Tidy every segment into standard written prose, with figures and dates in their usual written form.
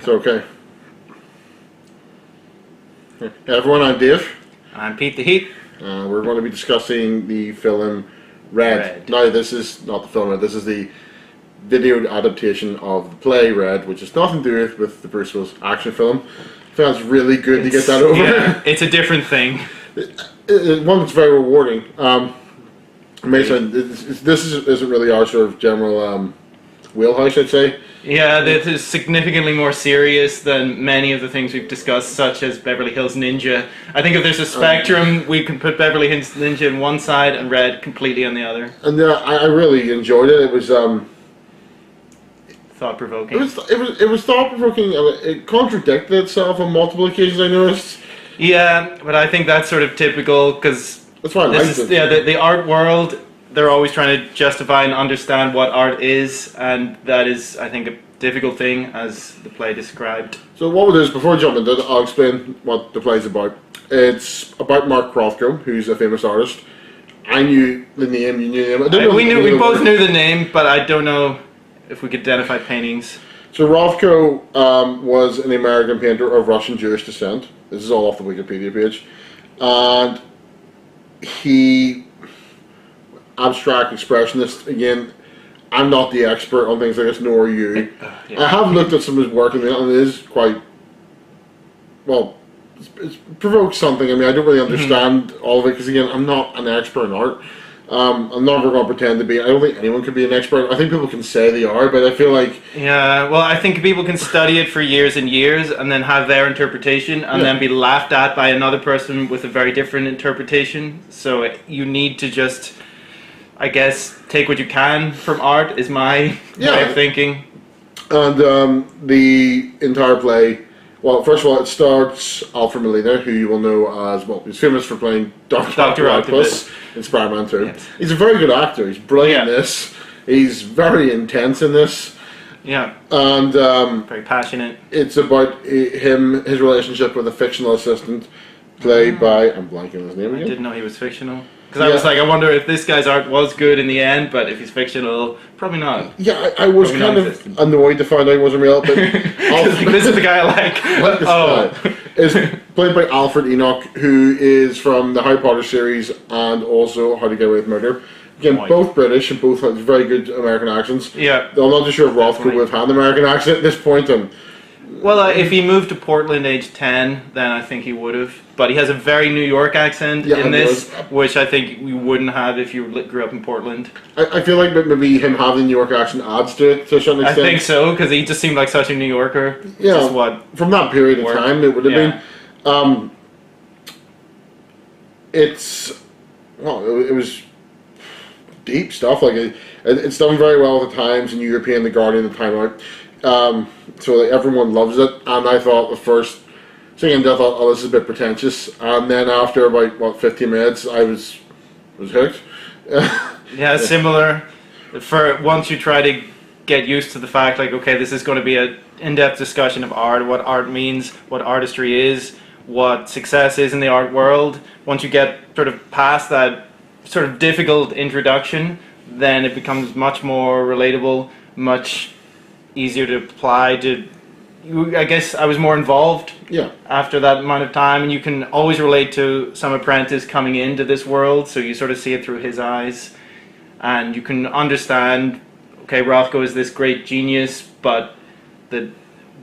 So, okay. Hey everyone, I'm Dave. I'm Pete the Heat. We're going to be discussing the film Red. Now, this is not the film Red, this is the video adaptation of the play Red, which has nothing to do with the Bruce Willis action film. I found it's really good to get that over. Yeah, it's a different thing. One that's very rewarding. This isn't really our sort of general wheelhouse, I'd say. Yeah, this is significantly more serious than many of the things we've discussed, such as Beverly Hills Ninja. I think if there's a spectrum, we can put Beverly Hills Ninja on one side and Red completely on the other. And I really enjoyed it. It was thought-provoking. It was thought-provoking. It contradicted itself on multiple occasions, I noticed. Yeah, but I think that's sort of typical because that's why I liked it. Yeah, the art world. They're always trying to justify and understand what art is, and that is, I think, a difficult thing, as the play described. So what we'll do is, before I jump into it, I'll explain what the play's about. It's about Mark Rothko, who's a famous artist. I knew the name, you knew the name. We both knew the name, but I don't know if we could identify paintings. So Rothko was an American painter of Russian Jewish descent. This is all off the Wikipedia page. And he... abstract expressionist. Again, I'm not the expert on things like this, nor are you. Yeah. I have looked at some of his work, and it is quite, well, it provokes something. I mean, I don't really understand all of it, because again, I'm not an expert in art. I'm never going to pretend to be. I don't think anyone can be an expert. I think people can say they are, but I feel like... Yeah, well, I think people can study it for years and years, and then have their interpretation, and then be laughed at by another person with a very different interpretation. So you need to just... I guess take what you can from art is my way of thinking. And the entire play, well, first of all, it stars Alfred Molina, who you will know as, well, he's famous for playing Dr. Octopus in Spider-Man 2. Yes. He's a very good actor. He's brilliant in this. He's very intense in this. Yeah. And very passionate. It's about his relationship with a fictional assistant played by, I'm blanking on his name again. I didn't know he was fictional. Because I was like, I wonder if this guy's art was good in the end, but if he's fictional, probably not. Yeah, I was kind of annoyed to find out he wasn't real, but... like, this is the guy I like. Guy is played by Alfred Enoch, who is from the Harry Potter series and also How to Get Away with Murder. Again, both British and both have very good American accents. Yeah. I'm not too sure if Rothko would have had an American accent at this point. Well, if he moved to Portland age 10, then I think he would have. But he has a very New York accent in this, which I think you wouldn't have if you grew up in Portland. I feel like maybe him having the New York accent adds to it to a certain extent. I think so, because he just seemed like such a New Yorker. Yeah, from that period of time, it would have been. It was deep stuff. Like it's done very well at the Times and European, The Guardian, The Time Out. So like, everyone loves it, and I thought the first second I thought, oh, this is a bit pretentious, and then after about 15 minutes, I was hooked. Yeah, similar. For once you try to get used to the fact, like, okay, this is going to be an in-depth discussion of art, what art means, what artistry is, what success is in the art world. Once you get sort of past that sort of difficult introduction, then it becomes much more relatable, much easier to apply to. I guess I was more involved after that amount of time, and you can always relate to some apprentice coming into this world, so you sort of see it through his eyes, and you can understand, okay, Rothko is this great genius, but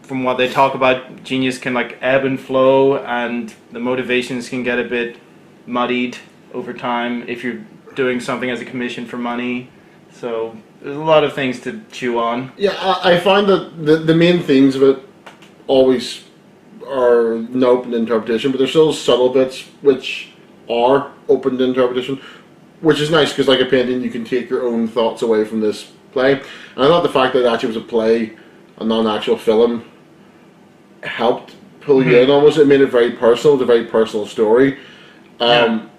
from what they talk about, genius can like ebb and flow, and the motivations can get a bit muddied over time if you're doing something as a commission for money. So there's a lot of things to chew on. Yeah, I find that the main themes of it always are an open interpretation, but there's still subtle bits which are open to interpretation, which is nice, because like a painting, you can take your own thoughts away from this play. And I thought the fact that it actually was a play and not an actual film helped pull you in almost. It made it very personal. It's a very personal story. I'm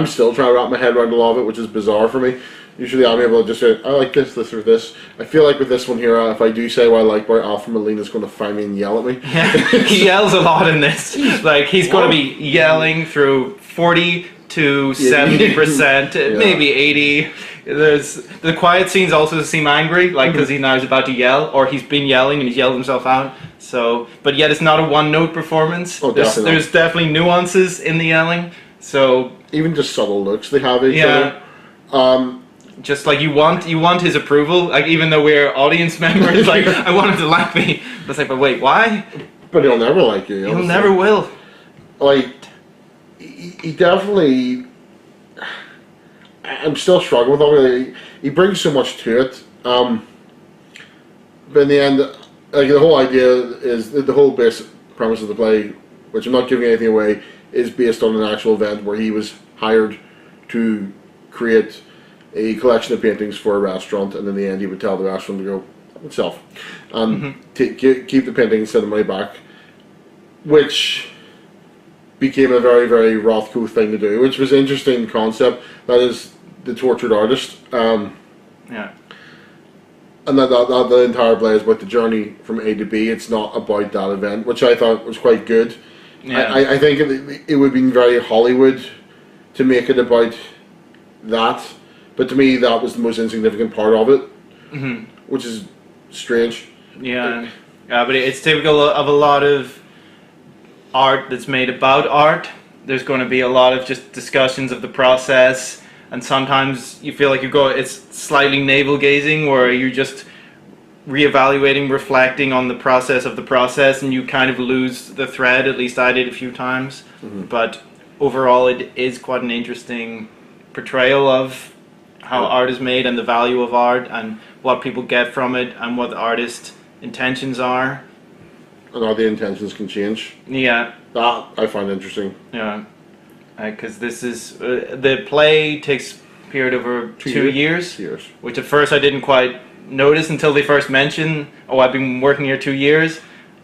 still trying to wrap my head around a lot of it, which is bizarre for me. Usually I'm able to just say, I like this, this, or this. I feel like with this one here, if I do say what I like about Alfred Molina, is going to find me and yell at me. Yeah, he yells a lot in this. Like, he's going to be yelling through 40 to 70%, maybe 80. There's the quiet scenes also seem angry, like because he now is about to yell, or he's been yelling and he's yelled himself out. So, but yet it's not a one-note performance. Oh, There's definitely nuances in the yelling. So even just subtle looks they have each yeah. other. Just like you want his approval, like even though we're audience members, like I want him to like me. But it's like, but wait, why? But he'll never like you. He'll never will. Like, he definitely. I'm still struggling with him. He brings so much to it. But in the end, like the whole idea is the whole basic premise of the play, which I'm not giving anything away, is based on an actual event where he was hired to create a collection of paintings for a restaurant, and in the end he would tell the restaurant to go itself and keep the paintings, send the money back, which became a very, very Rothko thing to do, which was an interesting concept. That is the tortured artist. Yeah. And that the entire play is about the journey from A to B. It's not about that event, which I thought was quite good. Yeah. I think it would have been very Hollywood to make it about that, but to me that was the most insignificant part of it, which is strange. Yeah, yeah, but it's typical of a lot of art that's made about art. There's going to be a lot of just discussions of the process, and sometimes you feel like it's slightly navel gazing, where you're just reevaluating, reflecting on the process, and you kind of lose the thread. At least I did a few times, but overall it is quite an interesting portrayal of how art is made and the value of art and what people get from it and what the artist's intentions are. And how the intentions can change. Yeah. That I find interesting. Yeah. Because this is... the play takes a period over 2 years. Which at first I didn't quite notice until they first mentioned, oh, I've been working here 2 years.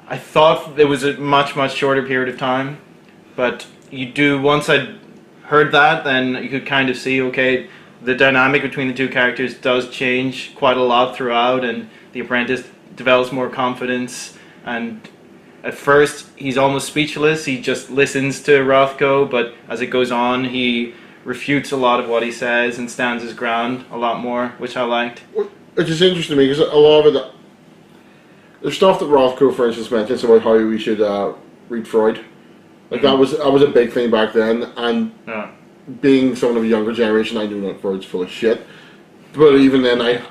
I thought it was a much, much shorter period of time. But you do... Once I heard that, then you could kind of see, okay, the dynamic between the two characters does change quite a lot throughout, and the apprentice develops more confidence, and at first he's almost speechless. He just listens to Rothko, but as it goes on he refutes a lot of what he says and stands his ground a lot more, which I liked. Which is interesting to me, because a lot of it, there's stuff that Rothko, for instance, mentions about how we should read Freud. Like that was a big thing back then, and being someone of a younger generation, I knew that Freud's full of shit. But even then,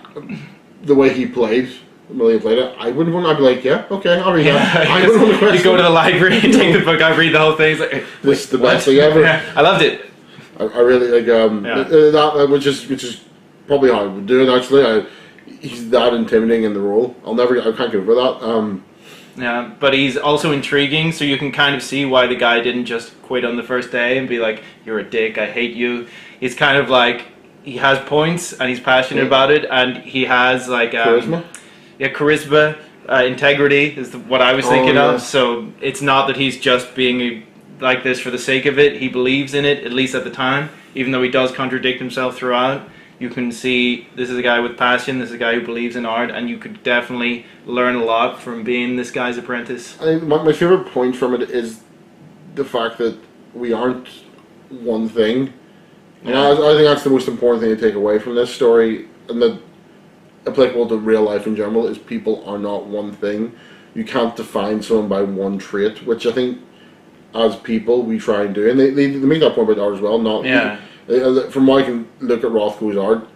the way he played, Millian played it, I wouldn't want. I'd be like, yeah, okay, I'll read that. I wouldn't want to question. You go to the library and take the book out, read the whole thing. It's like, this is the best thing ever. Yeah, I loved it. I really like that, which is probably how I would do it. Actually, he's that intimidating in the role. I can't get over that. Yeah, but he's also intriguing, so you can kind of see why the guy didn't just quit on the first day and be like, you're a dick, I hate you. He's kind of like, he has points and he's passionate about it, and he has like charisma. Yeah, charisma, integrity is what I was thinking of. So it's not that he's just being like this for the sake of it. He believes in it, at least at the time, even though he does contradict himself throughout. You can see this is a guy with passion, this is a guy who believes in art, and you could definitely learn a lot from being this guy's apprentice. I think my favourite point from it is the fact that we aren't one thing. And I think that's the most important thing to take away from this story, and that applicable to real life in general, is people are not one thing. You can't define someone by one trait, which I think as people we try and do. And they make that point about art as well. From what I can look at Rothko's art,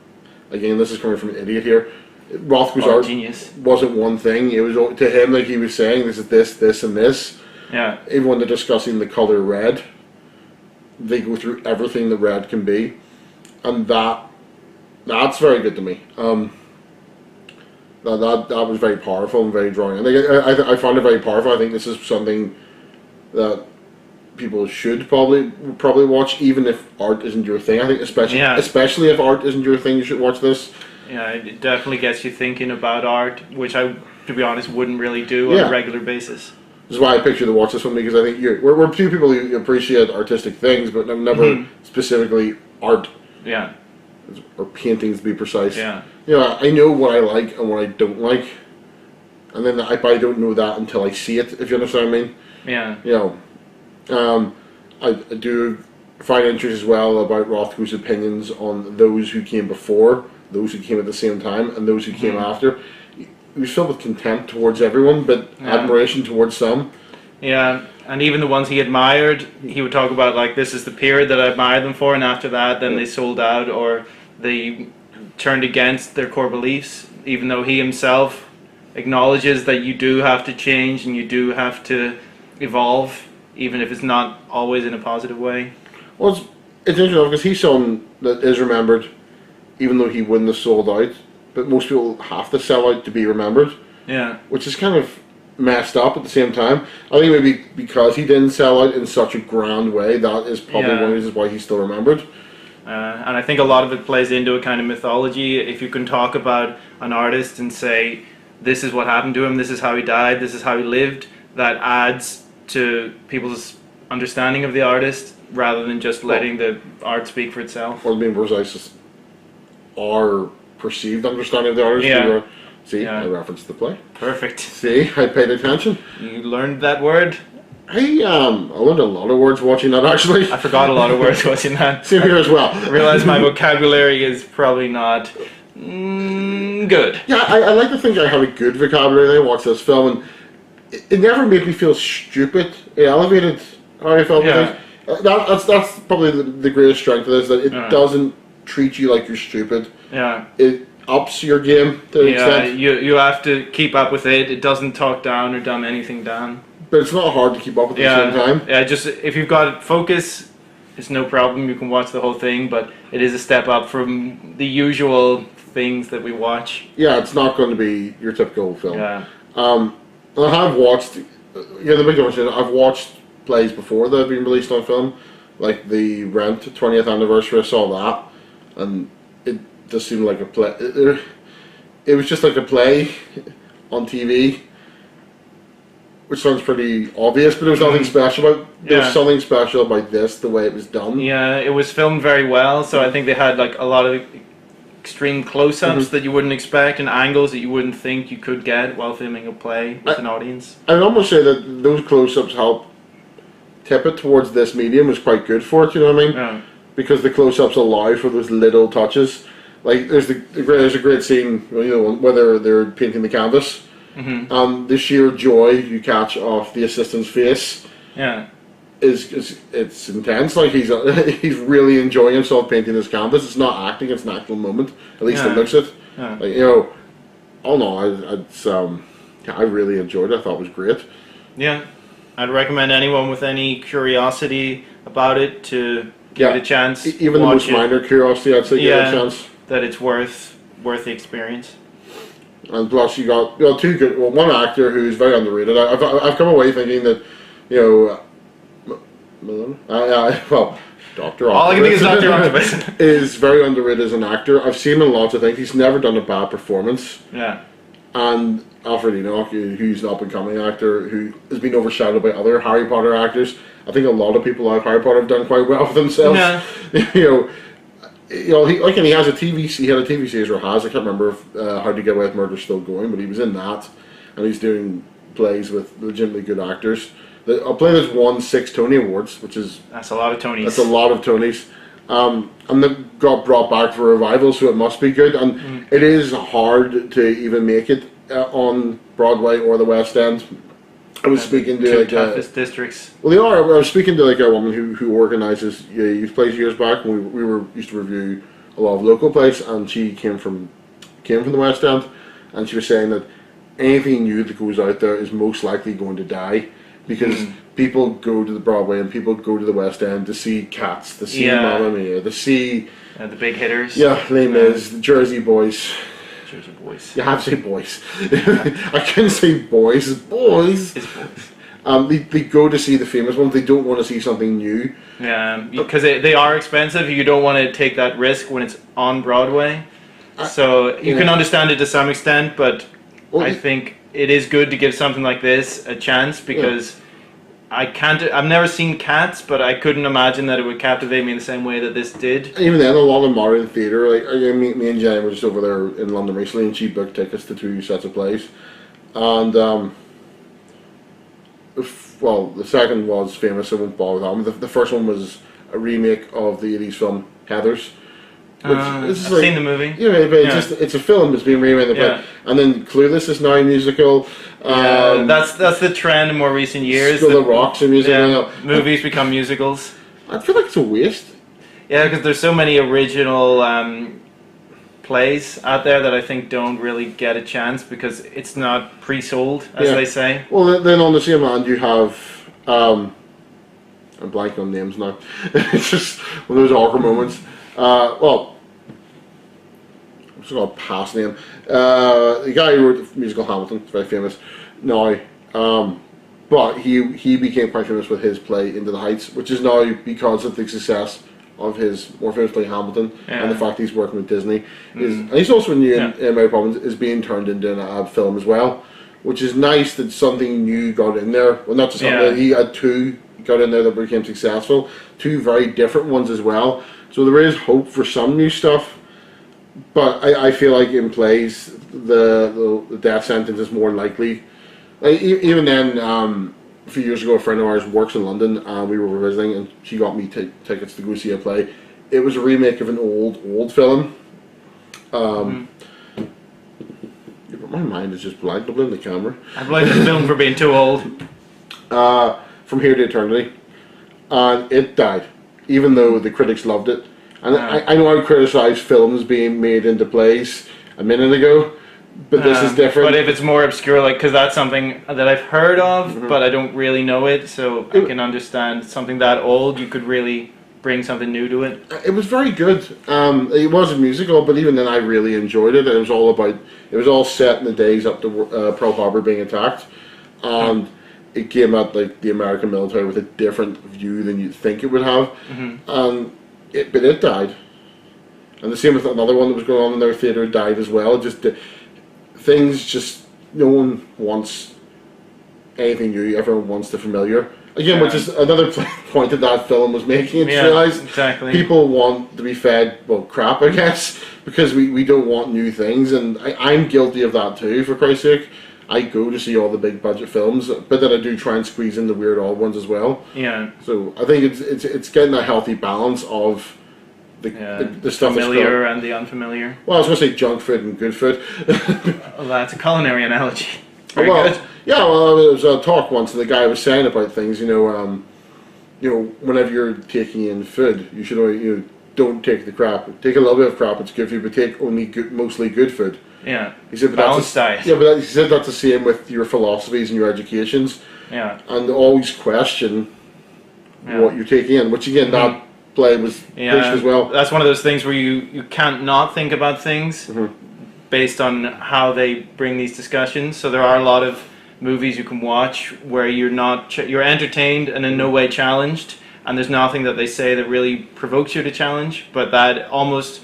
again, this is coming from an idiot here, Rothko's art genius. Wasn't one thing. It was to him, like he was saying, this is this and this. Yeah. Even when they're discussing the color red, they go through everything that red can be, and that's very good to me. That was very powerful and very drawing. And I found it very powerful. I think this is something that people should probably watch, even if art isn't your thing. I think especially if art isn't your thing, you should watch this. Yeah, it definitely gets you thinking about art, which I, to be honest, wouldn't really do on a regular basis. This is why I picked you to watch this one, because I think we're two people who appreciate artistic things, but never specifically art. Yeah. Or paintings, to be precise. Yeah. I know what I like and what I don't like, and then I probably don't know that until I see it. If you understand what I mean. Yeah. I do find interest as well about Rothko's opinions on those who came before, those who came at the same time, and those who came after. He was filled with contempt towards everyone, but admiration towards some. Yeah, and even the ones he admired, he would talk about like, this is the period that I admired them for, and after that, then they sold out or they turned against their core beliefs. Even though he himself acknowledges that you do have to change and you do have to evolve, even if it's not always in a positive way. Well, it's interesting because he's someone that is remembered, even though he wouldn't have sold out. But most people have to sell out to be remembered. Yeah. Which is kind of messed up at the same time. I think maybe because he didn't sell out in such a grand way, that is probably one of the reasons why he's still remembered. And I think a lot of it plays into a kind of mythology. If you can talk about an artist and say, this is what happened to him, this is how he died, this is how he lived, that adds to people's understanding of the artist rather than just letting the art speak for itself. Or being precise, our perceived understanding of the artist. Yeah. See, I referenced the play. Perfect. See, I paid attention. You learned that word? I learned a lot of words watching that, actually. I forgot a lot of words watching that. Same here as well. I realize my vocabulary is probably not good. Yeah, I like to think I have a good vocabulary when I watch this film, and it never made me feel stupid. It elevated how I felt. Yeah. That's probably the greatest strength of this, that it doesn't treat you like you're stupid. Yeah. It ups your game to an extent. You have to keep up with it. It doesn't talk down or dumb anything down. But it's not hard to keep up with at the same time. Yeah, just if you've got focus, it's no problem. You can watch the whole thing, but it is a step up from the usual things that we watch. Yeah, it's not going to be your typical film. Yeah. I have watched, the big difference is I've watched plays before that have been released on film, like the Rent 20th anniversary. I saw that, and it just seemed like a play. It was just like a play on TV, which sounds pretty obvious, but there was nothing special about. There was something special about this, the way it was done. Yeah, it was filmed very well, so I think they had like a lot of extreme close-ups that you wouldn't expect and angles that you wouldn't think you could get while filming a play with an audience. I would almost say that those close-ups help tip it towards this medium is quite good for it, you know what I mean? Yeah. Because the close-ups allow for those little touches. Like there's a great scene, whether they're painting the canvas, the sheer joy you catch off the assistant's face, is it's intense. Like he's really enjoying himself painting this canvas. It's not acting; it's an actual moment. At least it looks it. Yeah. Like oh no, I really enjoyed it. I thought it was great. Yeah, I'd recommend anyone with any curiosity about it to give it a chance. Even the most minor curiosity, I'd say, give it a chance. That it's worth the experience. And plus, you got two good. Well, one actor who's very underrated. I've come away thinking that, Dr. Octopus. All I can think is Dr. Octopus. is very underrated as an actor. I've seen him in lots of things. He's never done a bad performance. Yeah. And Alfred Enoch, who's an up-and-coming actor, who has been overshadowed by other Harry Potter actors. I think a lot of people out of Harry Potter have done quite well for themselves. Yeah. He has a TV. He had a TV series, or has. I can't remember if How to Get Away with Murder's still going, but he was in that, and he's doing plays with legitimately good actors. A play that's won 6 Tony Awards, that's a lot of Tonys. That's a lot of Tonys. And they got brought back for revival, so it must be good. And it is hard to even make it on Broadway or the West End. I was speaking to toughest districts. Well, they are. I was speaking to a woman who organises youth plays years back. And we used to review a lot of local plays, and she came from the West End, and she was saying that anything new that goes out there is most likely going to die because people go to the Broadway and people go to the West End to see Cats, to see Mamma Mia, to see the big hitters. Yeah, Les Mis, the Jersey Boys. Jersey Boys. You have to say boys. I couldn't say boys. It's boys. It's boys. They go to see the famous ones. They don't want to see something new. Yeah, because they are expensive. You don't want to take that risk when it's on Broadway. So you can understand it to some extent, but I think it is good to give something like this a chance because I've never seen Cats, but I couldn't imagine that it would captivate me in the same way that this did. Even then, a lot of modern theatre, me and Jenny were just over there in London recently, and she booked tickets to 2 sets of plays, and the second was famous. I won't bother with that one. The first one was a remake of the 80s film Heathers. Which I've seen the movie. Yeah, but it's a film that's being remade. Yeah. And then Clueless is now a musical. That's the trend in more recent years. School of Rock's a musical. Yeah, movies become musicals. I feel like it's a waste. Yeah, because there's so many original plays out there that I think don't really get a chance because it's not pre-sold, as they say. Well, then on the same hand, you have. I'm blanking on names now. It's just one of those awkward moments. Well, I'm just going to pass name. The guy who wrote the musical Hamilton, is very famous now. But he became quite famous with his play Into the Heights, which is now because of the success of his more famous play Hamilton and the fact he's working with Disney. And he's also in Mary Poppins is being turned into a film as well, which is nice that something new got in there. Well, not just something, he had two got in there that became successful, two very different ones as well. So there is hope for some new stuff, but I feel like in plays the death sentence is more likely. Even then, a few years ago, a friend of ours works in London, and we were visiting, and she got me tickets to go see a play. It was a remake of an old film. My mind is just blank. I'm in the camera. I blame the film for being too old. From Here to Eternity, and it died, even though the critics loved it. And I know I criticised films being made into plays a minute ago, but this is different. But if it's more obscure, like, because that's something that I've heard of, but I don't really know it, so I can understand something that old, you could really bring something new to it. It was very good. It was a musical, but even then I really enjoyed it. It was all set in the days up to Pearl Harbor being attacked, and it came at like the American military with a different view than you'd think it would have, but it died. And the same with another one that was going on in their theatre died as well. No one wants anything new. Everyone wants the familiar. Again, which is another point that film was making. It's realised exactly. People want to be fed, crap, I guess, because we don't want new things, and I'm guilty of that too, for Christ's sake. I go to see all the big budget films, but then I do try and squeeze in the weird odd ones as well. Yeah. So I think it's getting a healthy balance of the stuff familiar and the unfamiliar. Well, I was going to say junk food and good food. Well, that's a culinary analogy. Very good. Yeah, well, there was a talk once, and the guy was saying about things. Whenever you're taking in food, you should always, don't take the crap. Take a little bit of crap; it's good for you, but take only mostly good food. Yeah. He said, balanced diet. Yeah, but he said that's the same with your philosophies and your educations. Yeah. And always question what you're taking in, which again, that play was pushed as well. That's one of those things where you can't not think about things based on how they bring these discussions. So there are a lot of movies you can watch where you're entertained and in no way challenged, and there's nothing that they say that really provokes you to challenge, but that almost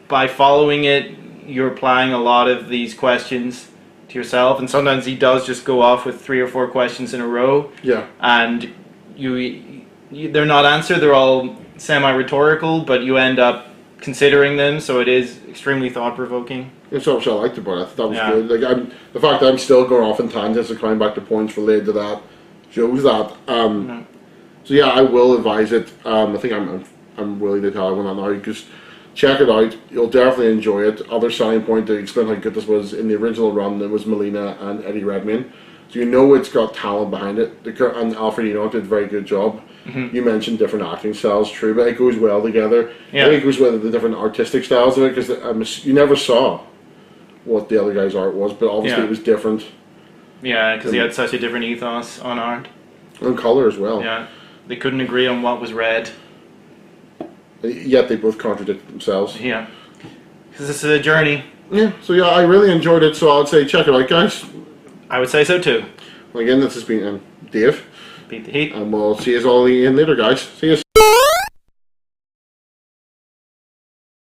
by following it, you're applying a lot of these questions to yourself, and sometimes he does just go off with 3 or 4 questions in a row. Yeah. And they're not answered, they're all semi-rhetorical, but you end up considering them, so it is extremely thought-provoking. That's what I liked about it. I thought that was good. Like the fact that I'm still going off in tangents and coming back to points related to that shows that. So yeah, I will advise it. I think I'm willing to tell everyone that now, because check it out. You'll definitely enjoy it. Other selling point to explain how good this was, in the original run, it was Melina and Eddie Redmayne. So it's got talent behind it. And Alfred Enoch did a very good job. You mentioned different acting styles, true, but it goes well together. Yeah. I think it goes well with the different artistic styles of it, because you never saw what the other guy's art was, but obviously it was different. Yeah, because he had such a different ethos on art. And colour as well. Yeah, they couldn't agree on what was red. Yet they both contradict themselves. Yeah, because this is a journey. Yeah, so I really enjoyed it, so I'd say check it out, guys. I would say so too. Well, again, this has been Dave. Beat the heat. And we'll see you all again later, guys. See you.